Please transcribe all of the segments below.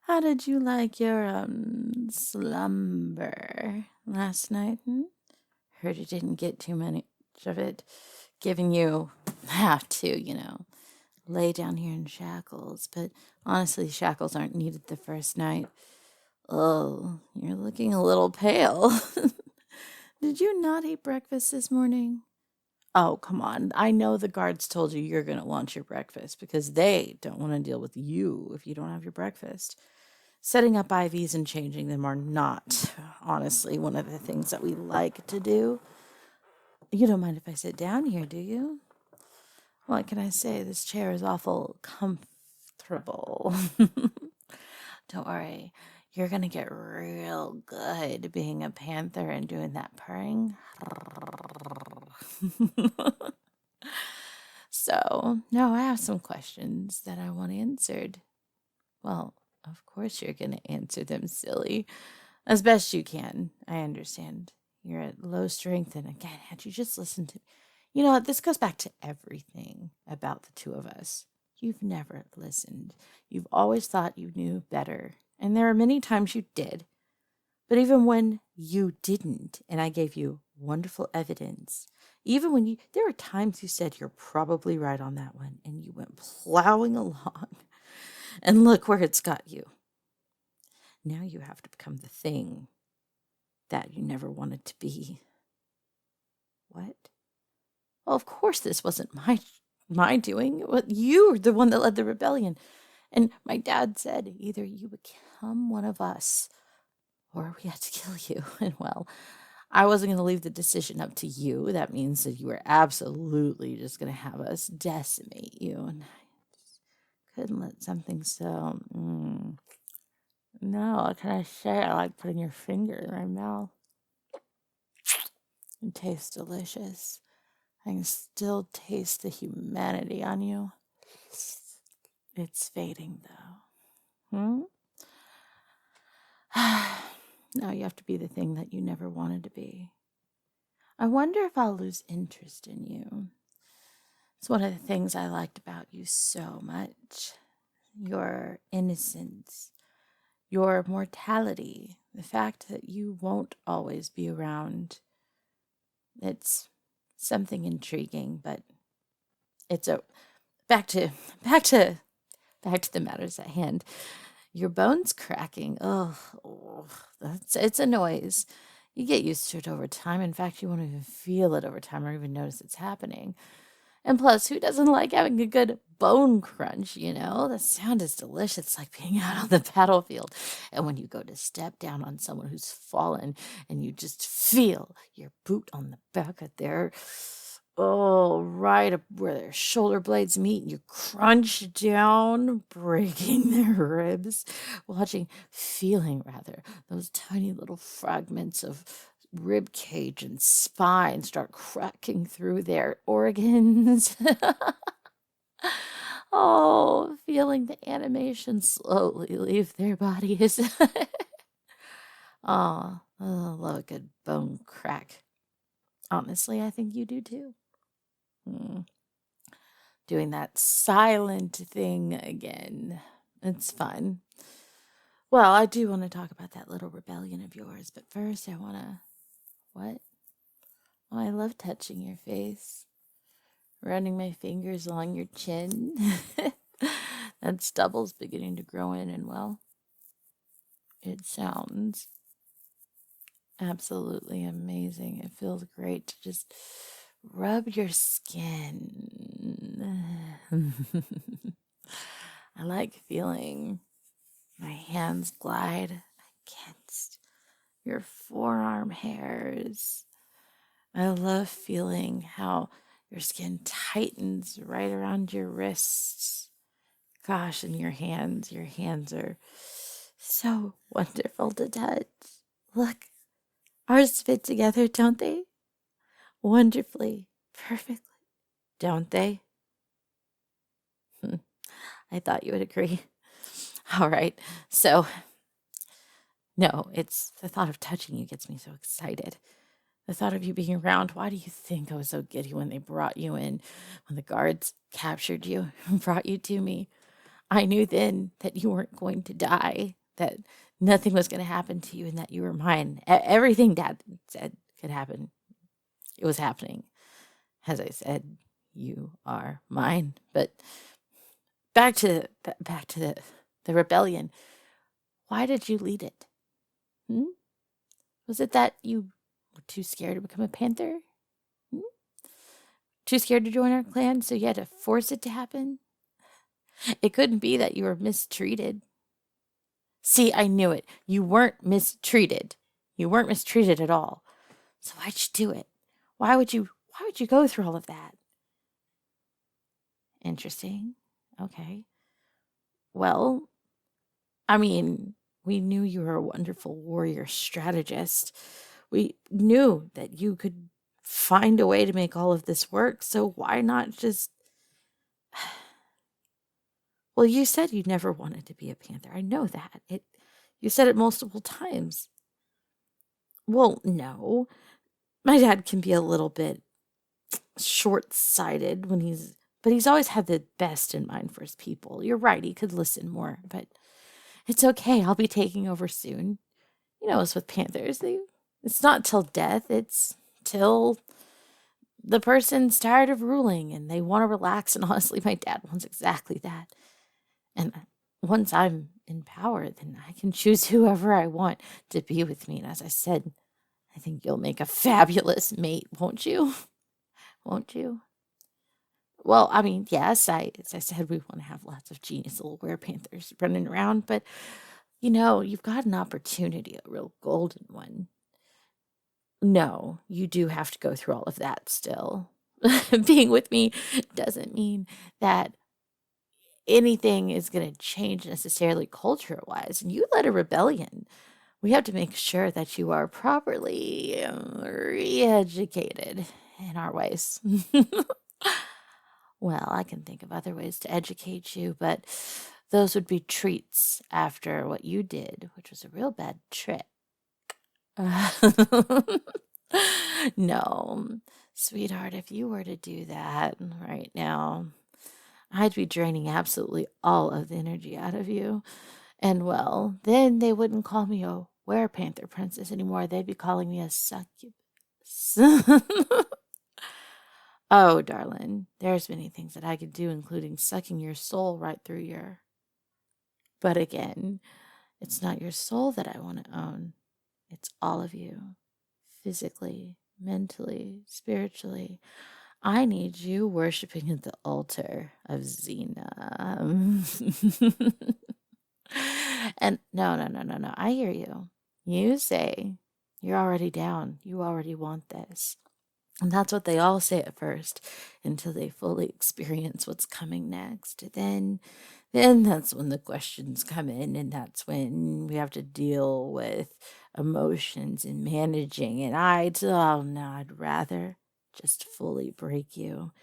How did you like your slumber last night? Heard you didn't get too much of it, giving you have to, lay down here in shackles. But honestly, shackles aren't needed the first night. Oh, you're looking a little pale. Did you not eat breakfast this morning? Oh, come on. I know the guards told you you're going to want your breakfast because they don't want to deal with you if you don't have your breakfast. Setting up IVs and changing them are not, honestly, one of the things that we like to do. You don't mind if I sit down here, do you? What can I say? This chair is awful comfortable. Don't worry. You're going to get real good being a panther and doing that purring. So, no, I have some questions that I want answered. Well, of course you're going to answer them, silly. As best you can. I understand. You're at low strength, and again, had you just listened to... You know what? This goes back to everything about the two of us. You've never listened. You've always thought you knew better. And there are many times you did. But even when you didn't, and I gave you wonderful evidence, even when there were times you said you're probably right on that one, and you went plowing along. And look where it's got you. Now you have to become the thing that you never wanted to be. What? Well, of course this wasn't my doing. You were the one that led the rebellion. And my dad said, either you become one of us or we had to kill you. And well, I wasn't going to leave the decision up to you. That means that you were absolutely just going to have us decimate you. And I just couldn't let something so... No, what can I say? I like putting your finger in my mouth. It tastes delicious. I can still taste the humanity on you. It's fading, though. Now you have to be the thing that you never wanted to be. I wonder if I'll lose interest in you. It's one of the things I liked about you so much. Your innocence, your mortality, the fact that you won't always be around. It's something intriguing, but it's back to the matters at hand. Your bones cracking. It's a noise. You get used to it over time. In fact, you won't even feel it over time or even notice it's happening. And plus, who doesn't like having a good bone crunch, The sound is delicious. It's like being out on the battlefield. And when you go to step down on someone who's fallen and you just feel your boot on the back of their... right up where their shoulder blades meet, and you crunch down, breaking their ribs, feeling those tiny little fragments of rib cage and spine start cracking through their organs. Feeling the animation slowly leave their bodies. I love a good bone crack. Honestly, I think you do too. Doing that silent thing again. It's fun. Well, I do want to talk about that little rebellion of yours, but first I want to... What? Oh, I love touching your face. Running my fingers along your chin. That stubble's beginning to grow in, and well, it sounds absolutely amazing. It feels great to just rub your skin. I like feeling my hands glide against your forearm hairs. I love feeling how your skin tightens right around your wrists. Gosh, and your hands are so wonderful to touch. Look, ours fit together, don't they? Wonderfully, perfectly, don't they? I thought you would agree. All right, so, no, it's the thought of touching you gets me so excited. The thought of you being around. Why do you think I was so giddy when they brought you in, when the guards captured you and brought you to me? I knew then that you weren't going to die, that nothing was going to happen to you, and that you were mine. Everything Dad said could happen. It was happening. As I said, you are mine. But back to the rebellion. Why did you lead it? Hmm? Was it that you were too scared to become a panther? Hmm? Too scared to join our clan, so you had to force it to happen? It couldn't be that you were mistreated. See, I knew it. You weren't mistreated. You weren't mistreated at all. So why'd you do it? Why would you go through all of that? Interesting. Okay. Well, I mean, we knew you were a wonderful warrior strategist. We knew that you could find a way to make all of this work, so why not just. Well, you said you never wanted to be a panther. I know that. You said it multiple times. Well, no. My dad can be a little bit short-sighted but he's always had the best in mind for his people. You're right, he could listen more, but it's okay. I'll be taking over soon. You know, as with panthers, it's not till death, it's till the person's tired of ruling and they want to relax. And honestly, my dad wants exactly that. And once I'm in power, then I can choose whoever I want to be with me. And as I said, I think you'll make a fabulous mate, won't you? Won't you? Well, I mean, yes, as I said, we want to have lots of genius little werepanthers running around, but you've got an opportunity, a real golden one. No, you do have to go through all of that still. Being with me doesn't mean that anything is going to change necessarily culture wise. And you led a rebellion. We have to make sure that you are properly re educated in our ways. Well, I can think of other ways to educate you, but those would be treats after what you did, which was a real bad trick. No, sweetheart, if you were to do that right now, I'd be draining absolutely all of the energy out of you. And well, then they wouldn't call me a werepanther princess anymore. They'd be calling me a succubus. Oh, darling, there's many things that I could do, including sucking your soul right through your. But again, it's not your soul that I want to own. It's all of you. Physically, mentally, spiritually. I need you worshiping at the altar of Xena. And no, no, no, no, no. I hear you. You say you're already down. You already want this. And that's what they all say at first until they fully experience what's coming next. Then that's when the questions come in, and that's when we have to deal with emotions and managing. And oh no, I'd rather just fully break you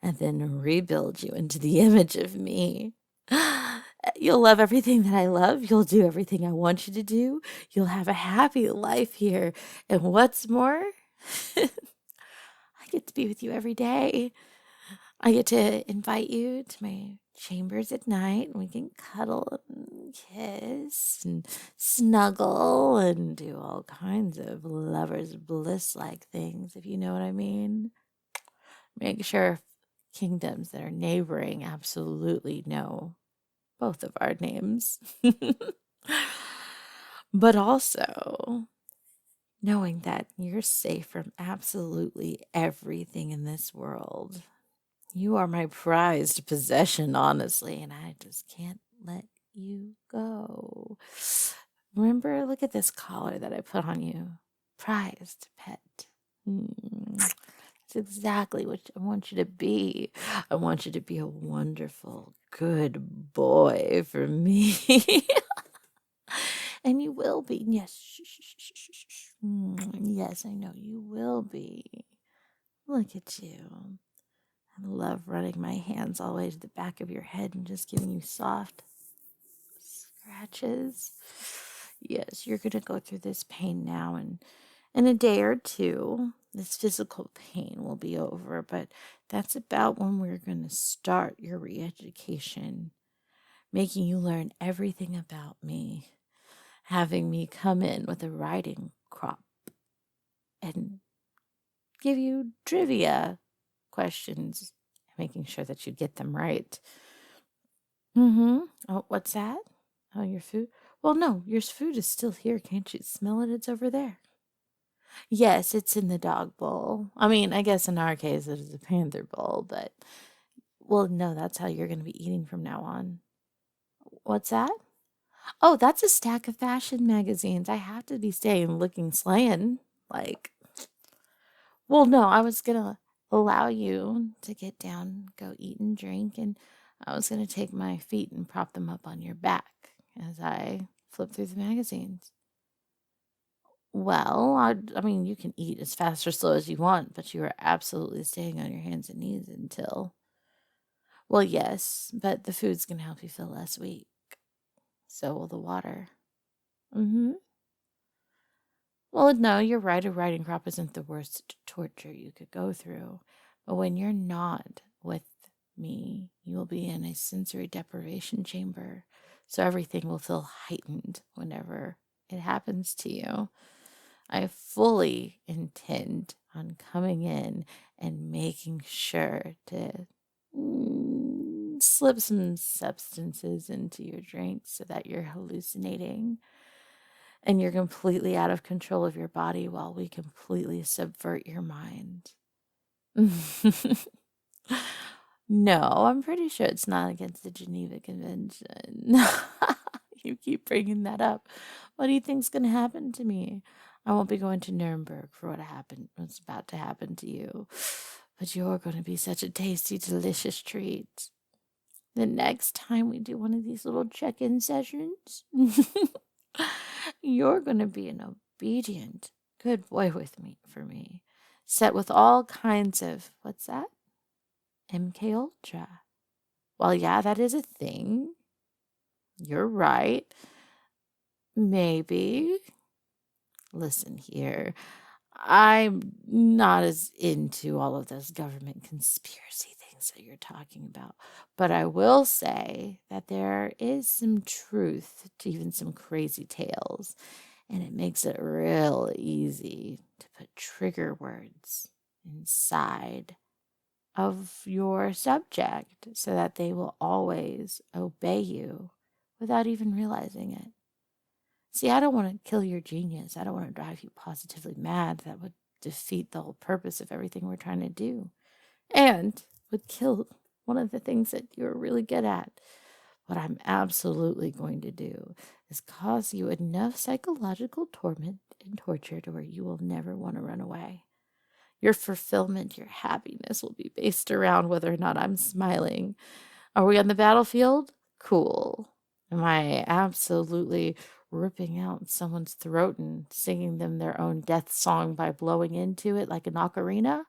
and then rebuild you into the image of me. You'll love everything that I love. You'll do everything I want you to do. You'll have a happy life here. And what's more, I get to be with you every day. I get to invite you to my chambers at night, and we can cuddle and kiss and snuggle and do all kinds of lover's bliss like things, if you know what I mean. Make sure kingdoms that are neighboring absolutely know both of our names. But also knowing that you're safe from absolutely everything in this world. You are my prized possession, honestly, and I just can't let you go. Remember, look at this collar that I put on you. Prized pet. It's exactly what I want you to be. I want you to be a wonderful, good boy for me. And you will be. Yes. Yes, I know you will be. Look at you. I love running my hands all the way to the back of your head and just giving you soft scratches. Yes, you're going to go through this pain now, and in a day or two, this physical pain will be over, but that's about when we're going to start your re-education. making you learn everything about me, having me come in with a riding crop and give you trivia questions, making sure that you get them right. Mm-hmm. Oh, what's that? Oh, your food? Well, no, your food is still here. Can't you smell it? It's over there. Yes, it's in the dog bowl. I mean, I guess in our case it is a panther bowl, but well, no, that's how you're going to be eating from now on. What's that? Oh, that's a stack of fashion magazines. I have to be staying looking slaying. Like, well, no, I was going to allow you to get down, go eat and drink, and I was going to take my feet and prop them up on your back as I flip through the magazines. Well, I mean, you can eat as fast or slow as you want, but you are absolutely staying on your hands and knees until. Well, yes, but the food's gonna help you feel less weak. So will the water. Mm-hmm. Well, no, you're right. A riding crop isn't the worst torture you could go through. But when you're not with me, you will be in a sensory deprivation chamber. So everything will feel heightened whenever it happens to you. I fully intend on coming in and making sure to slip some substances into your drink so that you're hallucinating and you're completely out of control of your body while we completely subvert your mind. No, I'm pretty sure it's not against the Geneva Convention. You keep bringing that up. What do you think's going to happen to me? I won't be going to Nuremberg for what's about to happen to you. But you're going to be such a tasty, delicious treat. The next time we do one of these little check-in sessions, you're going to be an obedient, good boy for me. Set with all kinds of, what's that? MK Ultra. Well, yeah, that is a thing. You're right. Maybe. Listen here. I'm not as into all of those government conspiracy things that you're talking about. But I will say that there is some truth to even some crazy tales. And it makes it real easy to put trigger words inside of your subject so that they will always obey you without even realizing it. See, I don't want to kill your genius. I don't want to drive you positively mad. That would defeat the whole purpose of everything we're trying to do and would kill one of the things that you're really good at. What I'm absolutely going to do is cause you enough psychological torment and torture to where you will never want to run away. Your fulfillment, your happiness will be based around whether or not I'm smiling. Are we on the battlefield? Cool. Am I absolutely ripping out someone's throat and singing them their own death song by blowing into it like an ocarina?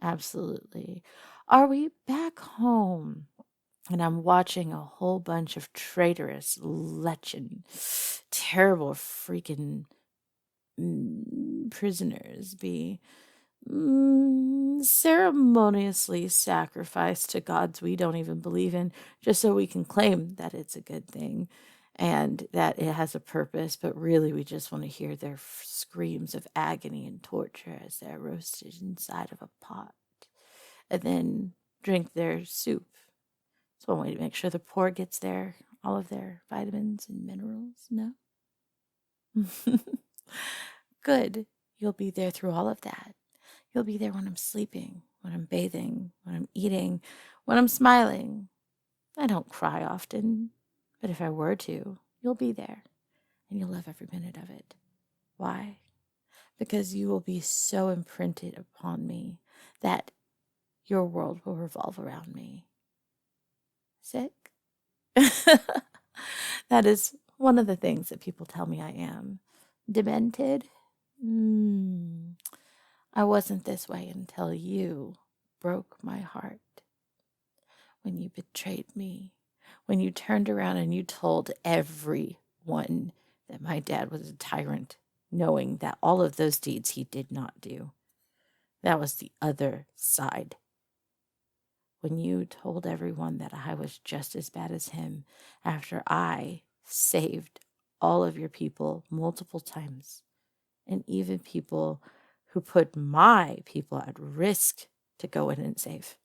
Absolutely. Are we back home? And I'm watching a whole bunch of traitorous, lechen, terrible freaking prisoners be ceremoniously sacrificed to gods we don't even believe in, just so we can claim that it's a good thing and that it has a purpose, but really we just want to hear their screams of agony and torture as they're roasted inside of a pot and then drink their soup. It's one way to make sure the poor gets all of their vitamins and minerals, no? Good. You'll be there through all of that. You'll be there when I'm sleeping, when I'm bathing, when I'm eating, when I'm smiling. I don't cry often, but if I were to, you'll be there and you'll love every minute of it. Why? Because you will be so imprinted upon me that your world will revolve around me. Sick? That is one of the things that people tell me I am. Demented? I wasn't this way until you broke my heart. When you betrayed me. When you turned around and you told everyone that my dad was a tyrant, knowing that all of those deeds he did not do. That was the other side. when you told everyone that I was just as bad as him after I saved all of your people multiple times, and even people who put my people at risk to go in and save.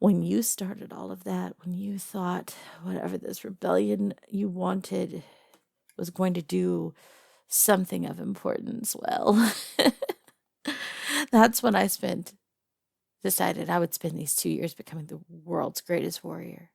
When you started all of that, when you thought whatever this rebellion you wanted was going to do something of importance, well, that's when decided I would spend these 2 years becoming the world's greatest warrior.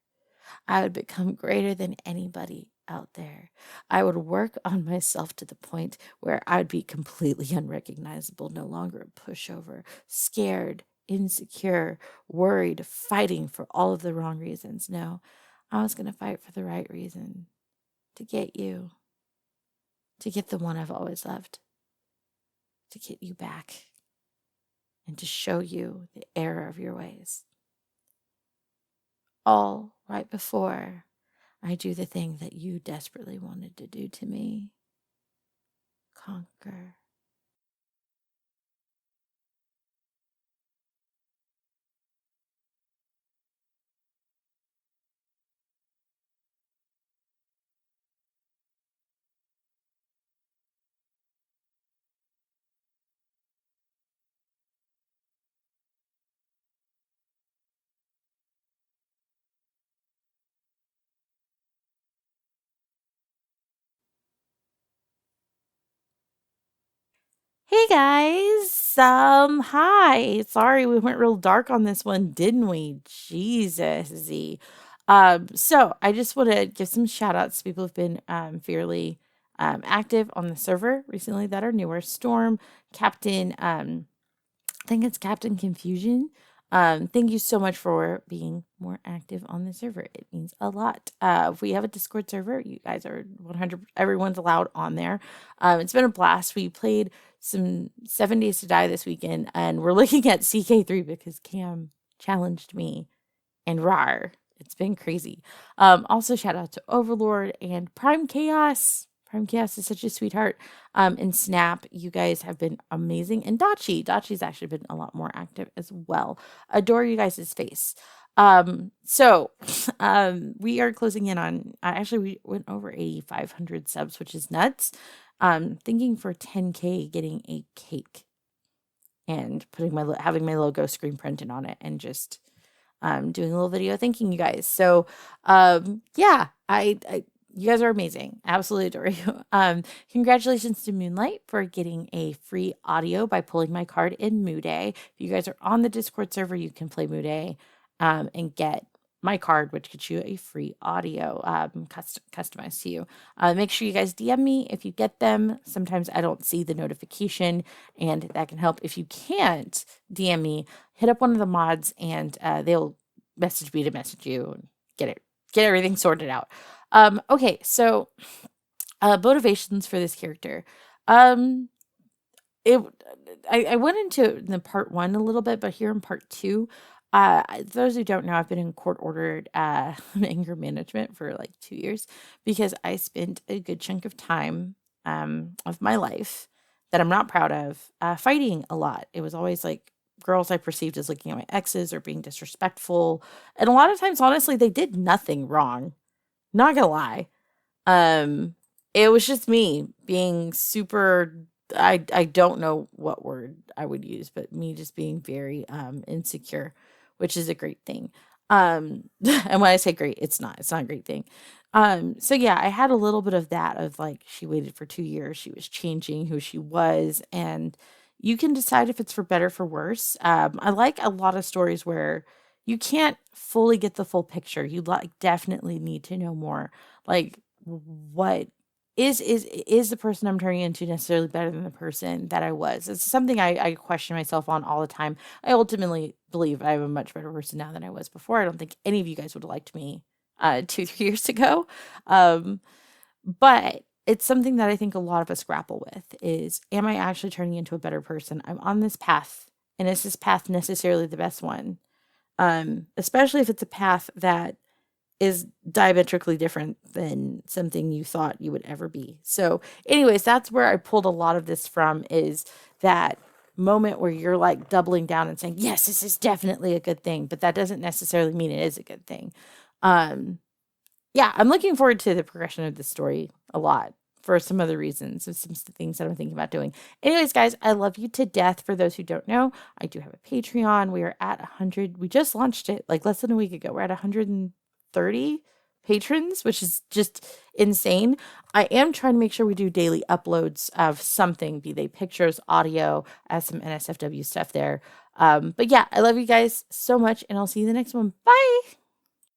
I would become greater than anybody out there. I would work on myself to the point where I'd be completely unrecognizable, no longer a pushover, scared, insecure, worried, fighting for all of the wrong reasons. No, I was going to fight for the right reason, to get you, to get the one I've always loved, to get you back, and to show you the error of your ways. All right before I do the thing that you desperately wanted to do to me. Conquer. Hey guys, hi. Sorry we went real dark on this one, didn't we? Jesus, Z. So I just want to give some shout outs to people who've been fairly active on the server recently that are newer. Storm, Captain, I think it's Captain Confusion. Thank you so much for being more active on the server. It means a lot. If we have a Discord server, you guys are 100, everyone's allowed on there. It's been a blast. We played some 7 Days to Die this weekend, and we're looking at CK3 because Cam challenged me and RAR. It's been crazy. Also, shout out to Overlord and Prime Chaos. Prime Chaos is such a sweetheart. And Snap, you guys have been amazing. And Dachi's actually been a lot more active as well. Adore you guys' face. So we are closing in on, actually, we went over 8,500 subs, which is nuts. Thinking for 10K, getting a cake and having my logo screen printed on it and just doing a little video thanking you guys. So yeah, I you guys are amazing. Absolutely adore you. Congratulations to Moonlight for getting a free audio by pulling my card in Moody. If you guys are on the Discord server, you can play Moody and get my card, which gets you a free audio customized to you. Make sure you guys DM me if you get them. Sometimes I don't see the notification, and that can help. If you can't DM me, hit up one of the mods, and they'll message me to message you and get everything sorted out. Okay, so motivations for this character. I went into the part 1 a little bit, but here in part 2, those who don't know, I've been in court-ordered anger management for like 2 years because I spent a good chunk of time of my life that I'm not proud of fighting a lot. It was always like girls I perceived as looking at my exes or being disrespectful, and a lot of times, honestly, they did nothing wrong. Not gonna lie. It was just me being super, I don't know what word I would use, but me just being very insecure, which is a great thing. And when I say great, it's not a great thing. So yeah, I had a little bit of that, of like, she waited for 2 years, she was changing who she was, and you can decide if it's for better or for worse. I like a lot of stories where you can't fully get the full picture. You definitely need to know more. Like, what is the person I'm turning into necessarily better than the person that I was? It's something I question myself on all the time. I ultimately believe I'm a much better person now than I was before. I don't think any of you guys would have liked me 2-3 years ago. But it's something that I think a lot of us grapple with is, am I actually turning into a better person? I'm on this path, and is this path necessarily the best one? Especially if it's a path that is diametrically different than something you thought you would ever be. So anyways, that's where I pulled a lot of this from, is that moment where you're like doubling down and saying, yes, this is definitely a good thing, but that doesn't necessarily mean it is a good thing. Yeah, I'm looking forward to the progression of this story a lot for some other reasons of some things that I'm thinking about doing. Anyways, guys, I love you to death. For those who don't know, I do have a Patreon. We are at 100. We just launched it like less than a week ago. We're at 130 patrons, which is just insane. I am trying to make sure we do daily uploads of something, be they pictures, audio, as some NSFW stuff there. But yeah, I love you guys so much, and I'll see you in the next one. Bye.